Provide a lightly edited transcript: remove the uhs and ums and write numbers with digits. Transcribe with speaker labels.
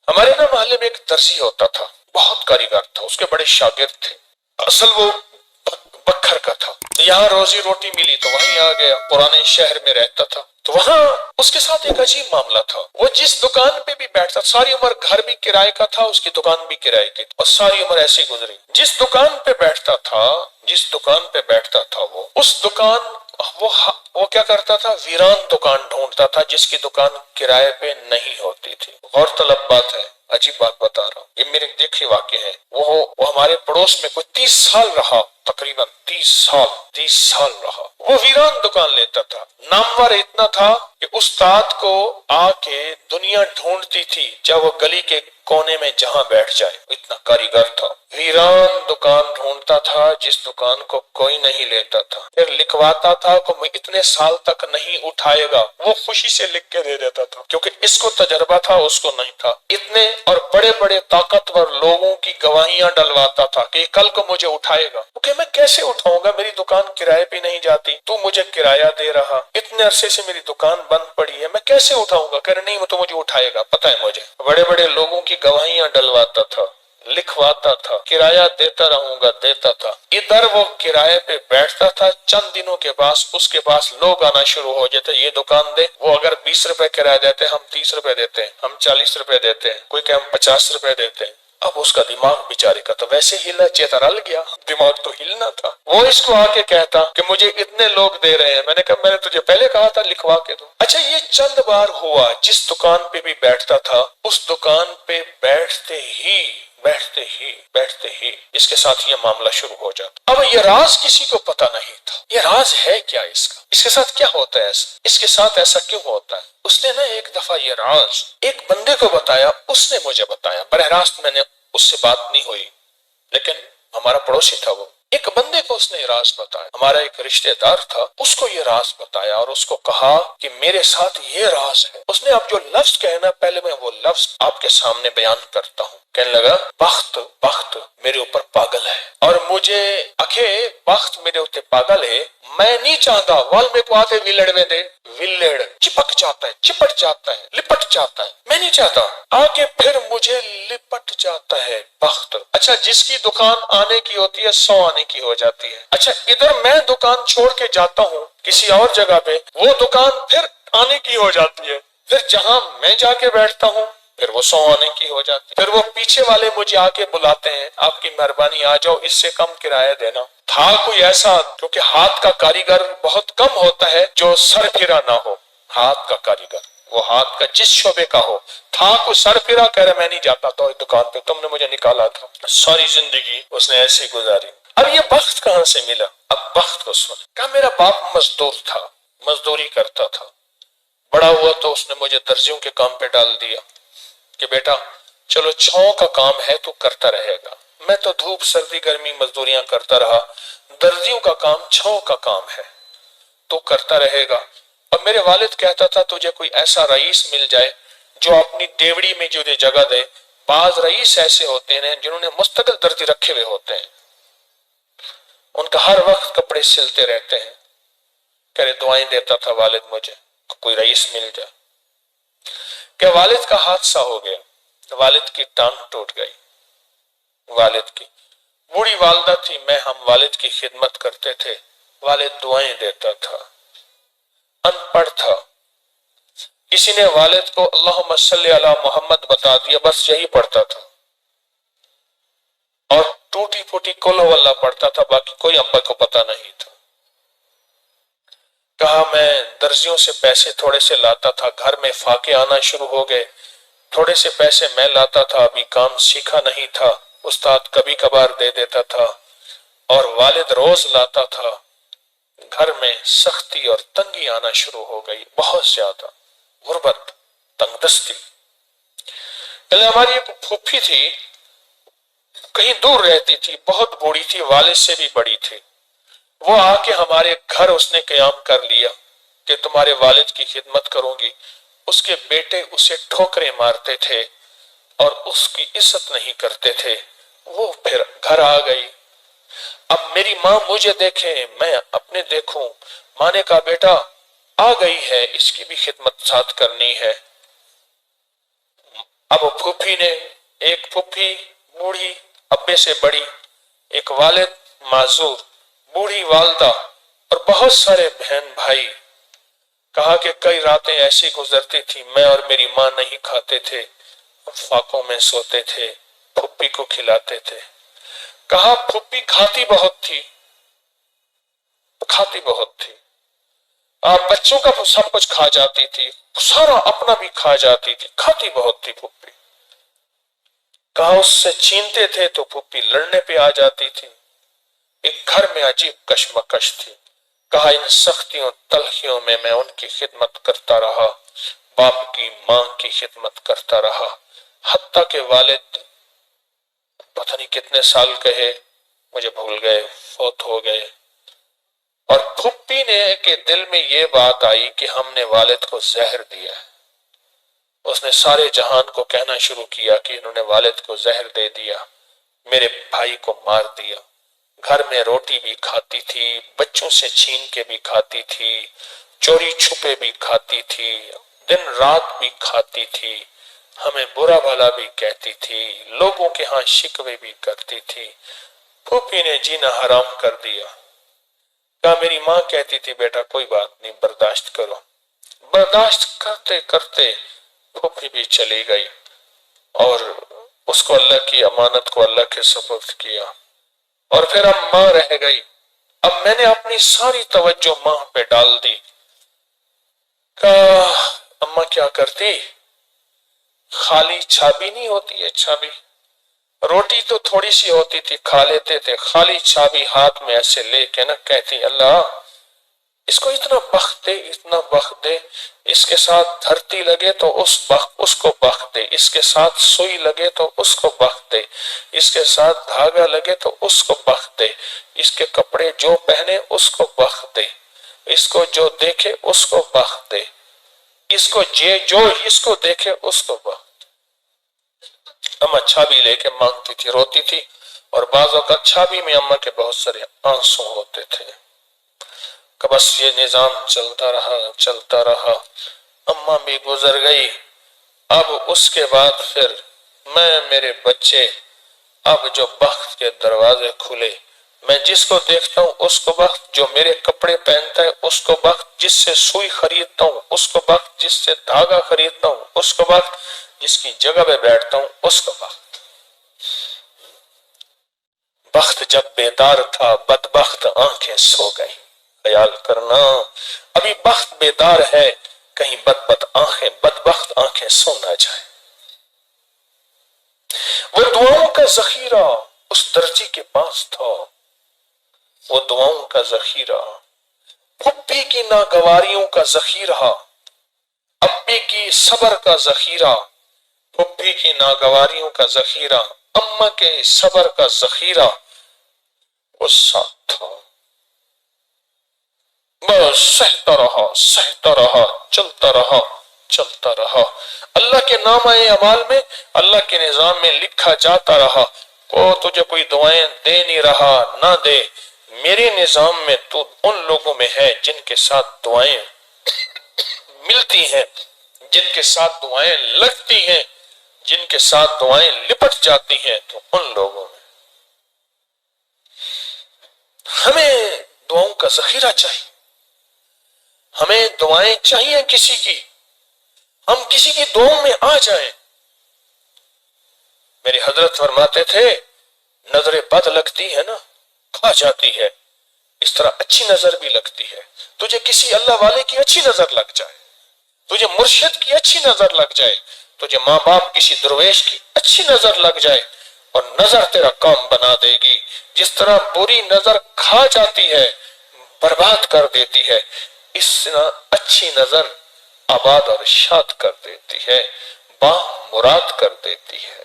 Speaker 1: ہمارے نا محلے میں ایک درزی ہوتا تھا، بہت کاریگر تھا، اس کے بڑے شاگرد تھے، اصل وہ بکھر کا تھا، یہاں روزی روٹی ملی تو وہیں آ گیا، پرانے شہر میں رہتا تھا، تو وہاں اس کے ساتھ ایک عجیب معاملہ تھا، وہ جس دکان پہ بھی بیٹھتا، ساری عمر گھر بھی کرائے کا تھا، اس کی دکان بھی کرائے کی تھی، اور ساری عمر ایسی گزری، جس دکان پہ بیٹھتا تھا وہ اس دکان وہ کیا کرتا تھا، ویران دکان ڈھونڈتا تھا جس کی دکان کرائے پہ نہیں ہوتی تھی۔ غور طلب بات ہے، عجیب بات بتا رہا ہوں، یہ میرے دیکھے واقع ہے۔ وہ ہمارے پڑوس میں کوئی 30 سال رہا، تقریباً 30 سال رہا، وہ ویران دکان لیتا تھا، نامور اتنا تھا کہ استاد کو آ کے دنیا ڈھونڈتی تھی چاہے وہ گلی کے کونے میں جہاں بیٹھ جائے، اتنا کاریگر تھا، ویران دکان ڈھونڈتا تھا جس دکان کو کوئی نہیں لیتا تھا، پھر لکھواتا تھا کہ میں اتنے سال تک نہیں اٹھائے گا، وہ خوشی سے لکھ کے دے دیتا تھا کیونکہ اس کو تجربہ تھا، اس کو نہیں تھا، اتنے اور بڑے بڑے طاقتور لوگوں کی گواہیاں ڈلواتا تھا کہ کل کو مجھے اٹھائے گا، کہ میں کیسے اٹھاؤں گا، میری دکان کرائے پہ نہیں جاتی، تو مجھے کرایہ دے رہا، اتنے عرصے سے میری دکان بند پڑی ہے، میں کیسے اٹھاؤں گا، کہہ رہے نہیں وہ تو مجھے اٹھائے گا، پتہ ہے مجھے، بڑے بڑے لوگوں کی گواہیاں ڈلواتا تھا، لکھواتا تھا، کرایہ دیتا رہوں گا، دیتا تھا، ادھر وہ کرائے پہ بیٹھتا تھا، چند دنوں کے بعد اس کے پاس لوگ آنا شروع ہو جاتے، یہ دکان دے، وہ اگر 20 روپے کرایہ دیتے ہم 30 روپے دیتے ہیں، ہم 40 روپے دیتے ہیں، کوئی کہ ہم 50 روپے دیتے ہیں۔ اب اس کا دماغ بیچارے کا تو ویسے ہلا چیترل گیا، دماغ تو ہلنا تھا، وہ اس کو آ کے کہتا کہ مجھے اتنے لوگ دے رہے ہیں، میں نے کہا میں نے تجھے پہلے کہا تھا لکھوا کے دو۔ اچھا یہ چند بار ہوا، جس دکان پہ بھی بیٹھتا تھا اس دکان پہ بیٹھتے ہی اس کے ساتھ یہ معاملہ شروع ہو جاتا۔ اب یہ راز کسی کو پتا نہیں تھا، یہ راز ہے کیا اس کا، اس کے ساتھ کیا ہوتا ہے، اس کے ساتھ ایسا کیوں ہوتا ہے؟ اس نے نا ایک دفعہ یہ راز ایک بندے کو بتایا، اس نے مجھے بتایا، براہ راست میں نے اس سے بات نہیں ہوئی، لیکن ہمارا پڑوسی تھا، وہ ایک بندے کو اس نے یہ راز بتایا، ہمارا ایک رشتہ دار تھا، اس کو یہ راز بتایا اور اس کو کہا کہ میرے ساتھ یہ راز ہے۔ اس نے اب جو لفظ کہنا، پہلے میں وہ لفظ آپ کے سامنے بیان کرتا ہوں، کہنے لگا بخت میرے اوپر پاگل ہے، اور مجھے اکھے بخت میرے اوپر پاگل ہے، میں نہیں چاہتا وال میں کو آتے ویلڑ میں دے، ویلڑ چپک جاتا ہے، چپٹ جاتا ہے، لپٹ جاتا ہے، میں نہیں چاہتا، آگے پھر مجھے لپٹ جاتا ہے بخت۔ اچھا جس کی دکان آنے کی ہوتی ہے 100 آنے کی ہو جاتی ہے، اچھا ادھر میں دکان چھوڑ کے جاتا ہوں کسی اور جگہ پہ، وہ دکان پھر آنے کی ہو جاتی ہے، پھر جہاں میں جا کے بیٹھتا ہوں پھر وہ 100 آنے کی ہو جاتی ہے، پھر وہ پیچھے والے مجھے آ کے بلاتے ہیں آپ کی مہربانی آ جاؤ، اس سے کم کرایہ دینا۔ تھا کوئی ایسا، کیونکہ ہاتھ کا کاریگر بہت کم ہوتا ہے جو سر پھرا نہ ہو، ہاتھ کا کاریگر وہ ہاتھ کا جس شعبے کا ہو، تھا کوئی سر پھرا، کہہ رہا میں نہیں جاتا تو دکان پہ، تم نے مجھے نکالا تھا، ساری زندگی اس نے ایسی گزاری۔ اب یہ بخت کہاں سے ملا؟ اب بخت کو سن، کہا میرا باپ مزدور تھا، مزدوری کرتا تھا، بڑا ہوا تو اس نے مجھے درزیوں کے کام پہ ڈال دیا کہ بیٹا چلو چھاؤں کا کام ہے تو کرتا رہے گا، میں تو دھوپ سردی گرمی مزدوریاں کرتا رہا، درزیوں کا کام چھاؤں کا کام ہے تو کرتا رہے گا۔ اور میرے والد کہتا تھا تجھے کوئی ایسا رئیس مل جائے جو اپنی ڈیوڑی میں تجھے جگہ دے، بعض رئیس ایسے ہوتے ہیں جنہوں نے مستقل درزی رکھے ہوئے ہوتے ہیں، ان کا ہر وقت کپڑے سلتے رہتے ہیں، کہ دعائیں دیتا تھا والد مجھے کوئی رئیس مل جائے۔ کہ والد کا حادثہ ہو گیا، والد کی ٹانگ ٹوٹ گئی، والد کی بوڑھی والدہ تھی، میں ہم والد کی خدمت کرتے تھے، والد دعائیں دیتا تھا، ان پڑھ تھا، کسی نے والد کو اللہم صلی علی محمد بتا دیا، بس یہی پڑھتا تھا، اور ٹوٹی پھوٹی قل ہو اللہ پڑھتا تھا، باقی کوئی ابا کو پتا نہیں تھا۔ کہا میں درزیوں سے پیسے تھوڑے سے لاتا تھا، گھر میں فاقے آنا شروع ہو گئے، تھوڑے سے پیسے میں لاتا تھا، ابھی کام سیکھا نہیں تھا، استاد کبھی کبھار دے دیتا تھا، اور والد روز لاتا تھا، گھر میں سختی اور تنگی آنا شروع ہو گئی، بہت زیادہ غربت، تنگ دستی۔ ہماری ایک پھوپھی تھی، کہیں دور رہتی تھی، بہت بوڑھی تھی، والد سے بھی بڑی تھی، وہ آ کے ہمارے گھر اس نے قیام کر لیا کہ تمہارے والد کی خدمت کروں گی۔ اس کے بیٹے اسے ٹھوکریں مارتے تھے اور اس کی عزت نہیں کرتے تھے، وہ پھر گھر آ گئی۔ اب میری ماں مجھے دیکھے، میں اپنے دیکھوں، ماں نے کہا بیٹا آ گئی ہے، اس کی بھی خدمت ساتھ کرنی ہے۔ اب پھوپھی نے، ایک پھوپھی بوڑھی ابے سے بڑی، ایک والد معذور، بوڑھی والدہ اور بہت سارے بہن بھائی، کہا کہ کئی راتیں ایسی گزرتی تھی میں اور میری ماں نہیں کھاتے تھے، فاقوں میں سوتے تھے، پھوپھی کو کھلاتے تھے۔ کہا پھوپھی کھاتی بہت تھی، کھاتی بہت تھی، آپ بچوں کا سب کچھ کھا جاتی تھی، سارا اپنا بھی کھا جاتی تھی، کھاتی بہت تھی پھوپھی۔ کہا اس سے چھینتے تھے تو پھوپھی لڑنے پہ آ جاتی تھی، ایک گھر میں عجیب کشمکش تھی۔ کہا ان سختیوں تلخیوں میں میں ان کی خدمت کرتا رہا، باپ کی ماں کی خدمت کرتا رہا، حتیٰ کہ والد پتہ نہیں کتنے سال کہے مجھے بھول گئے، فوت ہو گئے۔ اور پھوپھی نے کے دل میں یہ بات آئی کہ ہم نے والد کو زہر دیا ہے۔ اس نے سارے جہان کو کہنا شروع کیا کہ انہوں نے والد کو زہر دے دیا، میرے بھائی کو مار دیا۔ گھر میں روٹی بھی کھاتی تھی، بچوں سے چھین کے بھی کھاتی تھی، چوری چھپے بھی کھاتی تھی، دن رات بھی کھاتی تھی، ہمیں برا بھلا بھی کہتی تھی، لوگوں کے ہاں شکوے بھی کرتی تھی۔ پھوپھی نے جینا حرام کر دیا۔ کہا میری ماں کہتی تھی بیٹا کوئی بات نہیں، برداشت کرو۔ برداشت کرتے کرتے پھوپھی بھی چلی گئی اور اس کو اللہ کی امانت کو اللہ کے سپرد کیا، اور پھر اب ماں رہ گئی۔ اب میں نے اپنی ساری توجہ ماں پہ ڈال دی۔ کہا اماں کیا کرتی؟ خالی چھابی نہیں ہوتی ہے، چھابی روٹی تو تھوڑی سی ہوتی تھی کھا لیتے تھے، خالی چھابی ہاتھ میں ایسے لے کے نا کہتی اللہ اس کو اتنا بخت دے، اتنا بخت دے، اس کے ساتھ دھرتی لگے تو اس کو بخت دے، اس کے ساتھ سوئی لگے تو اس کو بخت دے، اس کے ساتھ دھاگا لگے تو اس کو بخت دے، اس کے کپڑے جو پہنے اس کو بخت دے، اس کو جو دیکھے اس کو بخت دے، اس کو جو اس کو دیکھے اس کو بخت۔ اماں چھابی لے کے مانگتی تھی، روتی تھی، اور بعض اوقات چھابی میں اماں کے بہت سارے آنسو ہوتے تھے۔ کہ بس یہ نظام چلتا رہا چلتا رہا، اماں بھی گزر گئی۔ اب اس کے بعد پھر میں میرے بچے، اب جو بخت کے دروازے کھلے، میں جس کو دیکھتا ہوں اس کو بخت، جو میرے کپڑے پہنتا ہے اس کو بخت، جس سے سوئی خریدتا ہوں اس کو بخت، جس سے دھاگا خریدتا ہوں اس کو بخت، جس کی جگہ پہ بیٹھتا ہوں اس کو بخت۔ بخت جب بیدار تھا بدبخت آنکھیں سو گئی۔ خیال کرنا ابھی بخت بیدار ہے، کہیں بدبخت آنکھیں سو نہ جائے۔ وہ دعاؤں کا ذخیرہ اس درجی کے پاس تھا، وہ دعاؤں کا ذخیرہ، پھوپھی کی ناگواریوں کا ذخیرہ، ابی کی صبر کا ذخیرہ، پھوپھی کی ناگواریوں کا ذخیرہ، اماں کے صبر کا ذخیرہ وہ ساتھ تھا۔ بس سہتا رہا، چلتا رہا چلتا رہا، اللہ کے نامہ اعمال میں، اللہ کے نظام میں لکھا جاتا رہا۔ تجھے کوئی دعائیں دے نہیں رہا، نہ دے، میرے نظام میں تو ان لوگوں میں ہے جن کے ساتھ دعائیں ملتی ہیں، جن کے ساتھ دعائیں لگتی ہیں، جن کے ساتھ دعائیں لپٹ جاتی ہیں، تو ان لوگوں میں ہمیں دعاؤں کا ذخیرہ چاہیے، ہمیں دعائیں چاہیے کسی کی، ہم کسی کی دعاؤں میں آ جائیں۔ میرے حضرت فرماتے تھے نظر بد لگتی ہے نا کھا جاتی ہے، اس طرح اچھی نظر بھی لگتی ہے۔ تجھے کسی اللہ والے کی اچھی نظر لگ جائے، تجھے مرشد کی اچھی نظر لگ جائے، تجھے ماں باپ کسی درویش کی اچھی نظر لگ جائے، اور نظر تیرا کام بنا دے گی۔ جس طرح بری نظر کھا جاتی ہے، برباد کر دیتی ہے، اس طرح اچھی نظر آباد اور شاد کر دیتی ہے، با مراد کر دیتی ہے۔